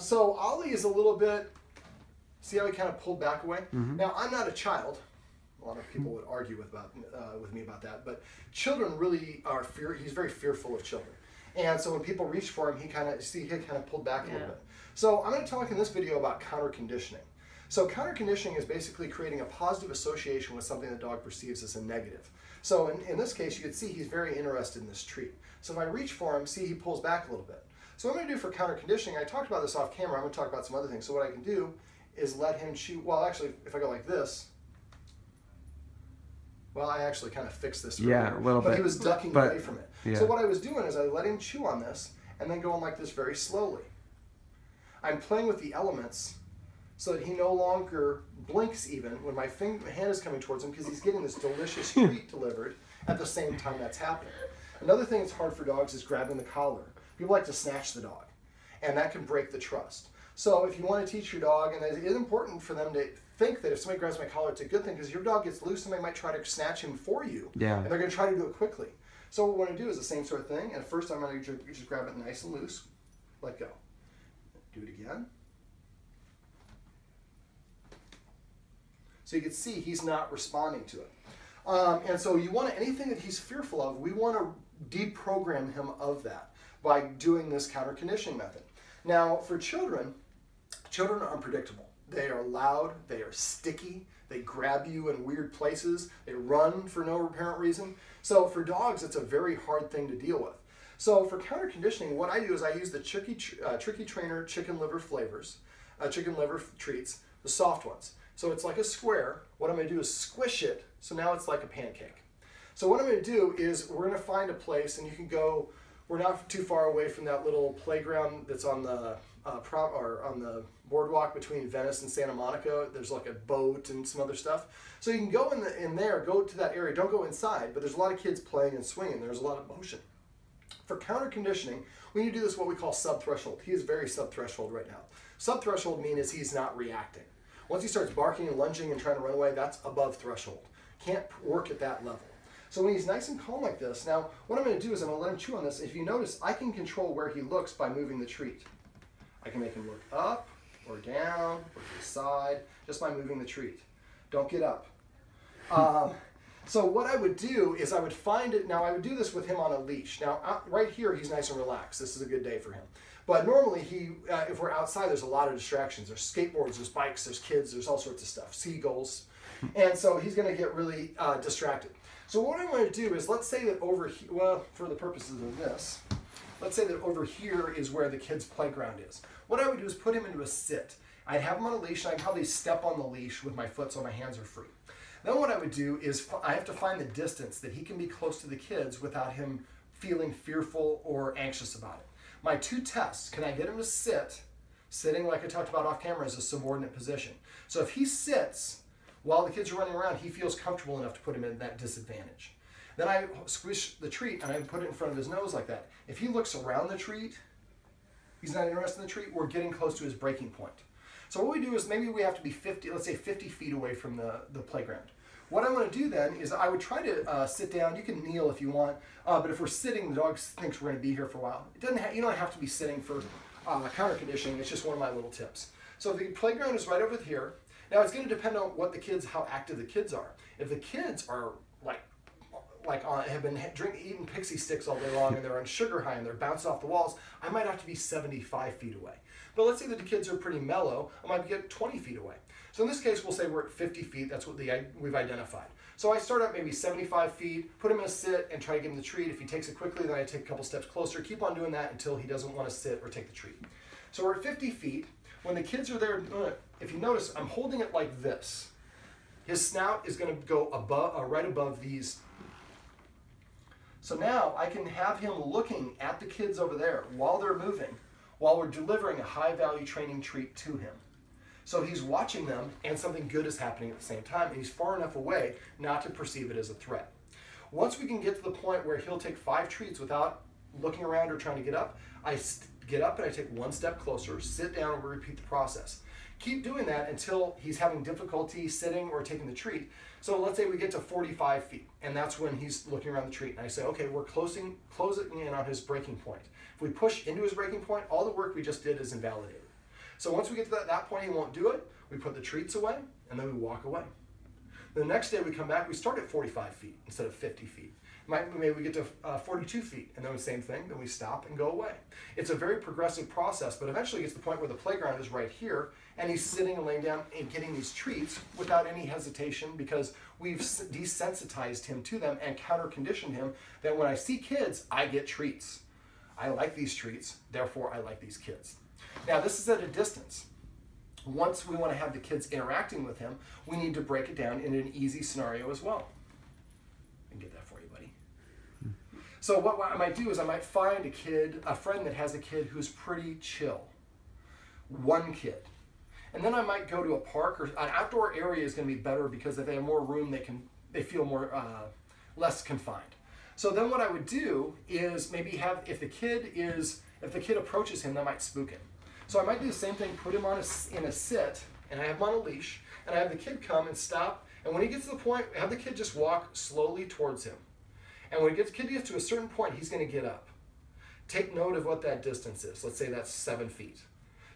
So Ollie is a little bit, see how he kind of pulled back away? Mm-hmm. Now, I'm not a child. A lot of people would argue with me about that, but children really are he's very fearful of children. And so when people reach for him, he kind of pulled back a little bit. So I'm going to talk in this video about counterconditioning. So counterconditioning is basically creating a positive association with something the dog perceives as a negative. So in this case, you can see he's very interested in this treat. So if I reach for him, see he pulls back a little bit. So what I'm going to do for counterconditioning, I talked about this off camera, I'm going to talk about some other things. So what I can do is let him chew, well actually if I go like this, well, I actually kind of fixed this earlier, a little bit. But he was ducking away from it. Yeah. So what I was doing is I let him chew on this and then going like this very slowly. I'm playing with the elements so that he no longer blinks even when my hand is coming towards him because he's getting this delicious treat delivered at the same time that's happening. Another thing that's hard for dogs is grabbing the collar. People like to snatch the dog, and that can break the trust. So if you want to teach your dog, and it is important for them to think that if somebody grabs my collar, it's a good thing because your dog gets loose, somebody might try to snatch him for you, and they're going to try to do it quickly. So what we want to do is the same sort of thing, and first I'm going to just grab it nice and loose, let go. Do it again. So you can see he's not responding to it. And so you want to, anything that he's fearful of, we want to deprogram him of that by doing this counterconditioning method. Now for children are unpredictable. They are loud, they are sticky, they grab you in weird places, they run for no apparent reason. So for dogs, it's a very hard thing to deal with. So for counterconditioning, what I do is I use the Tricky Trainer chicken liver flavors, chicken liver treats, the soft ones. So it's like a square. What I'm going to do is squish it, so now it's like a pancake. So what I'm going to do is we're going to find a place, and you can go, we're not too far away from that little playground that's on the on the boardwalk between Venice and Santa Monica. There's like a boat and some other stuff. So you can go in there, go to that area. Don't go inside, but there's a lot of kids playing and swinging. There's a lot of motion. For counterconditioning, we need to do this what we call sub-threshold. He is very sub-threshold right now. Sub-threshold means he's not reacting. Once he starts barking and lunging and trying to run away, that's above threshold. Can't work at that level. So when he's nice and calm like this, now what I'm going to do is I'm going to let him chew on this. If you notice, I can control where he looks by moving the treat. I can make him look up or down or to the side just by moving the treat. Don't get up. So what I would do is I would find it, now I would do this with him on a leash. Now right here he's nice and relaxed. This is a good day for him. But normally if we're outside, there's a lot of distractions. There's skateboards, there's bikes, there's kids, there's all sorts of stuff, seagulls. And so he's going to get really distracted. So what I'm going to do is, let's say that over here, well, for the purposes of this, let's say that over here is where the kids' playground is. What I would do is put him into a sit. I'd have him on a leash, and I'd probably step on the leash with my foot so my hands are free. Then what I would do is I have to find the distance that he can be close to the kids without him feeling fearful or anxious about it. My two tests, can I get him to sit? Sitting, like I talked about off camera, is a subordinate position. So if he sits while the kids are running around, he feels comfortable enough to put him in that disadvantage. Then I squish the treat and I put it in front of his nose like that. If he looks around the treat, he's not interested in the treat, we're getting close to his breaking point. So what we do is maybe we have to be 50, let's say 50 feet away from the playground. What I'm going to do then is I would try to sit down. You can kneel if you want, but if we're sitting, the dog thinks we're going to be here for a while. It doesn't you don't have to be sitting for counterconditioning. It's just one of my little tips. So the playground is right over here. Now it's going to depend on what the kids, how active the kids are. If the kids are have been eating pixie sticks all day long and they're on sugar high and they're bouncing off the walls, I might have to be 75 feet away. But let's say that the kids are pretty mellow, I might get 20 feet away. So in this case, we'll say we're at 50 feet. That's what we've identified. So I start at maybe 75 feet, put him in a sit, and try to give him the treat. If he takes it quickly, then I take a couple steps closer. Keep on doing that until he doesn't want to sit or take the treat. So we're at 50 feet. When the kids are there, if you notice, I'm holding it like this. His snout is going to go above, right above these. So now I can have him looking at the kids over there while they're moving, while we're delivering a high-value training treat to him. So he's watching them, and something good is happening at the same time, and he's far enough away not to perceive it as a threat. Once we can get to the point where he'll take 5 treats without looking around or trying to get up, I get up and I take 1 step closer, sit down, and we repeat the process. Keep doing that until he's having difficulty sitting or taking the treat. So let's say we get to 45 feet, and that's when he's looking around the treat. And I say, okay, we're closing in on his breaking point. If we push into his breaking point, all the work we just did is invalidated. So once we get to that point, he won't do it. We put the treats away, and then we walk away. The next day we come back, we start at 45 feet instead of 50 feet. Maybe we get to 42 feet, and then the same thing, then we stop and go away. It's a very progressive process, but eventually it gets to the point where the playground is right here, and he's sitting and laying down and getting these treats without any hesitation because we've desensitized him to them and counter-conditioned him that when I see kids, I get treats. I like these treats, therefore I like these kids. Now this is at a distance. Once we want to have the kids interacting with him, we need to break it down in an easy scenario as well. I can get that for you, buddy. So what I might do is I might find a friend that has a kid who's pretty chill. One kid. And then I might go to a park, or an outdoor area is going to be better because if they have more room, they feel more less confined. So then what I would do is maybe have, if the kid approaches him, that might spook him. So I might do the same thing, put him in a sit, and I have him on a leash, and I have the kid come and stop, and when he gets to the point, have the kid just walk slowly towards him. And when the kid gets to a certain point, he's going to get up. Take note of what that distance is. Let's say that's 7 feet.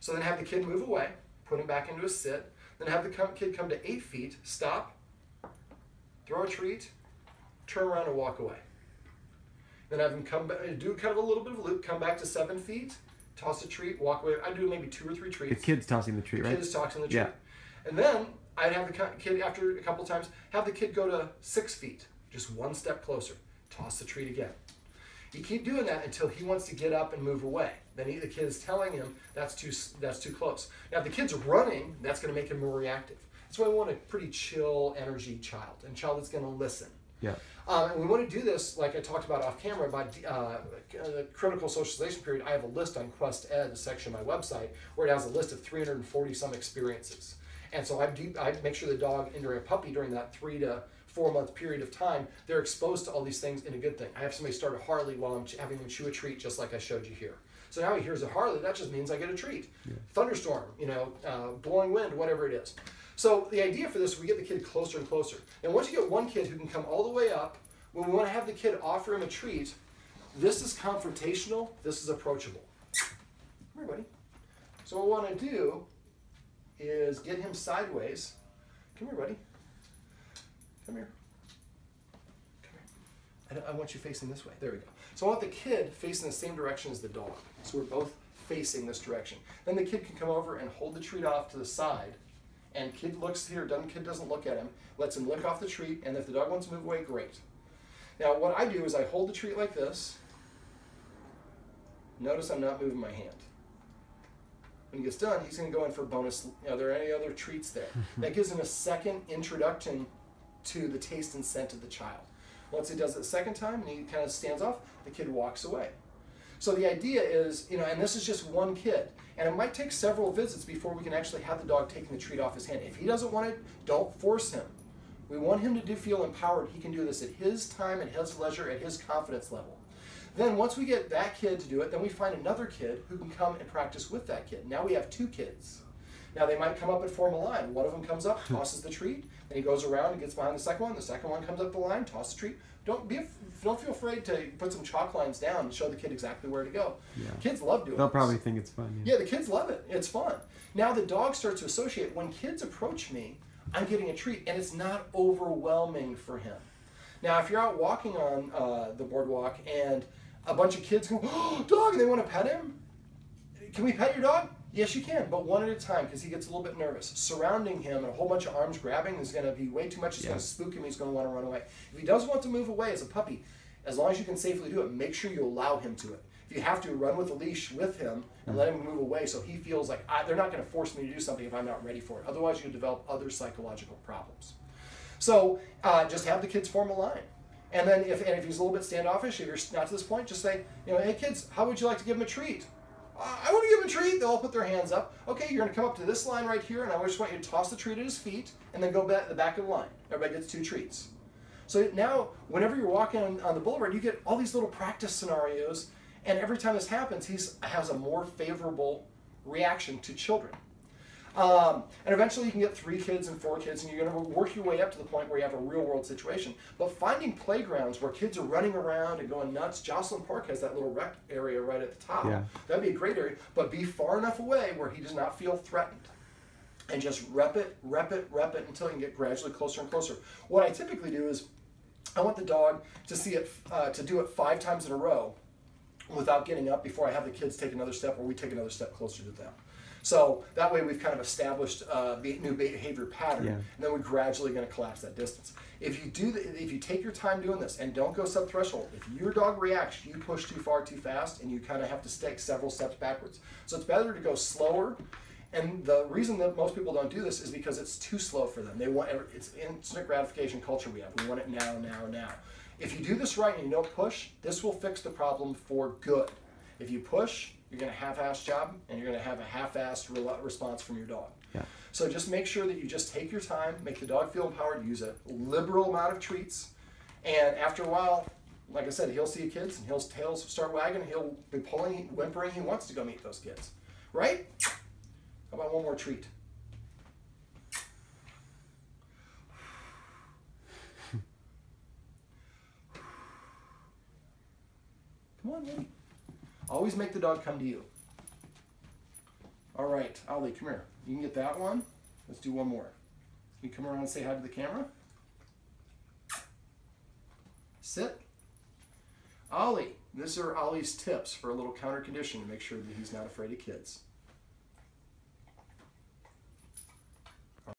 So then have the kid move away, put him back into a sit, then have the kid come to 8 feet, stop, throw a treat, turn around and walk away. Then have him come back, do kind of a little bit of a loop, come back to 7 feet, toss a treat, walk away. I do maybe 2 or 3 treats. The kid's tossing the treat, right? The kid is tossing the treat. Yeah. And then I'd have the kid, after a couple times, have the kid go to 6 feet, just one step closer, toss the treat again. You keep doing that until he wants to get up and move away. Then the kid is telling him that's too close. Now if the kid's running, that's going to make him more reactive. That's why we want a pretty chill energy child, and a child that's going to listen. Yeah. And we want to do this, like I talked about off camera, about the critical socialization period. I have a list on Quest Ed, a section of my website, where it has a list of 340 some experiences. And so I make sure the dog, and during a puppy, during that 3 to 4 month period of time, they're exposed to all these things in a good thing. I have somebody start a Harley while I'm having them chew a treat, just like I showed you here. So now he hears a Harley, that just means I get a treat. Yeah. Thunderstorm, blowing wind, whatever it is. So the idea for this, we get the kid closer and closer. And once you get one kid who can come all the way up, when we want to have the kid offer him a treat, this is confrontational, this is approachable. Come here, buddy. So what we want to do is get him sideways. Come here, buddy. Come here. Come here. I want you facing this way. There we go. So I want the kid facing the same direction as the dog. So we're both facing this direction. Then the kid can come over and hold the treat off to the side. And kid looks here, kid doesn't look at him, lets him lick off the treat, and if the dog wants to move away, great. Now what I do is I hold the treat like this. Notice I'm not moving my hand. When he gets done, he's going to go in for bonus. Are there any other treats there? That gives him a second introduction to the taste and scent of the child. Once he does it the second time and he kind of stands off, the kid walks away. So the idea is, and this is just one kid, and it might take several visits before we can actually have the dog taking the treat off his hand. If he doesn't want it, don't force him. We want him to feel empowered. He can do this at his time, at his leisure, at his confidence level. Then once we get that kid to do it, then we find another kid who can come and practice with that kid. Now we have 2 kids. Now they might come up and form a line. One of them comes up, tosses the treat, and he goes around and gets behind the second one. The second one comes up the line, tosses the treat. Don't feel afraid to put some chalk lines down and show the kid exactly where to go. Yeah. Kids love doing They'll this. probably think it's fun. Yeah, the kids love it. It's fun. Now the dog starts to associate. When kids approach me, I'm getting a treat, and it's not overwhelming for him. Now, if you're out walking on the boardwalk and a bunch of kids go, "Oh, dog," and they want to pet him, can we pet your dog? Yes, you can, but one at a time because he gets a little bit nervous. Surrounding him and a whole bunch of arms grabbing is going to be way too much. It's going to spook him. He's going to want to run away. If he does want to move away as a puppy, as long as you can safely do it, make sure you allow him to it. If you have to, run with a leash with him and let him move away so he feels like they're not going to force me to do something if I'm not ready for it. Otherwise, you develop other psychological problems. So just have the kids form a line. And then if he's a little bit standoffish, if you're not to this point, just say, "Hey kids, how would you like to give him a treat?" "I want to give him a treat." They'll all put their hands up. "Okay, you're going to come up to this line right here, and I just want you to toss the treat at his feet, and then go back to the back of the line. Everybody gets 2 treats." So now, whenever you're walking on the boulevard, you get all these little practice scenarios, and every time this happens, he has a more favorable reaction to children. And eventually you can get 3 kids and 4 kids, and you're going to work your way up to the point where you have a real world situation. But finding playgrounds where kids are running around and going nuts. Jocelyn Park has that little rec area right at the top. Yeah. That'd be a great area, but be far enough away where he does not feel threatened. And just rep it until you can get gradually closer and closer. What I typically do is I want the dog to see it, to do it 5 times in a row without getting up before I have the kids take another step or we take another step closer to them. So that way we've kind of established the new behavior pattern, and then we're gradually going to collapse that distance. If you do, if you take your time doing this and don't go sub-threshold, if your dog reacts, you push too far too fast, and you kind of have to take several steps backwards. So it's better to go slower. And the reason that most people don't do this is because it's too slow for them. They want, it's instant gratification culture we have. We want it now, now, now. If you do this right and you don't push, this will fix the problem for good. If you push, you're going to half-ass job, and you're going to have a half-assed response from your dog. Yeah. So just make sure that you just take your time, make the dog feel empowered, use a liberal amount of treats, and after a while, like I said, he'll see kids, and his tail start wagging, and he'll be pulling, whimpering, he wants to go meet those kids. Right? How about one more treat? Come on, Minnie. Always make the dog come to you. All right, Ollie, come here. You can get that one. Let's do one more. You come around and say hi to the camera. Sit. Ollie, these are Ollie's tips for a little counter conditioning to make sure that he's not afraid of kids.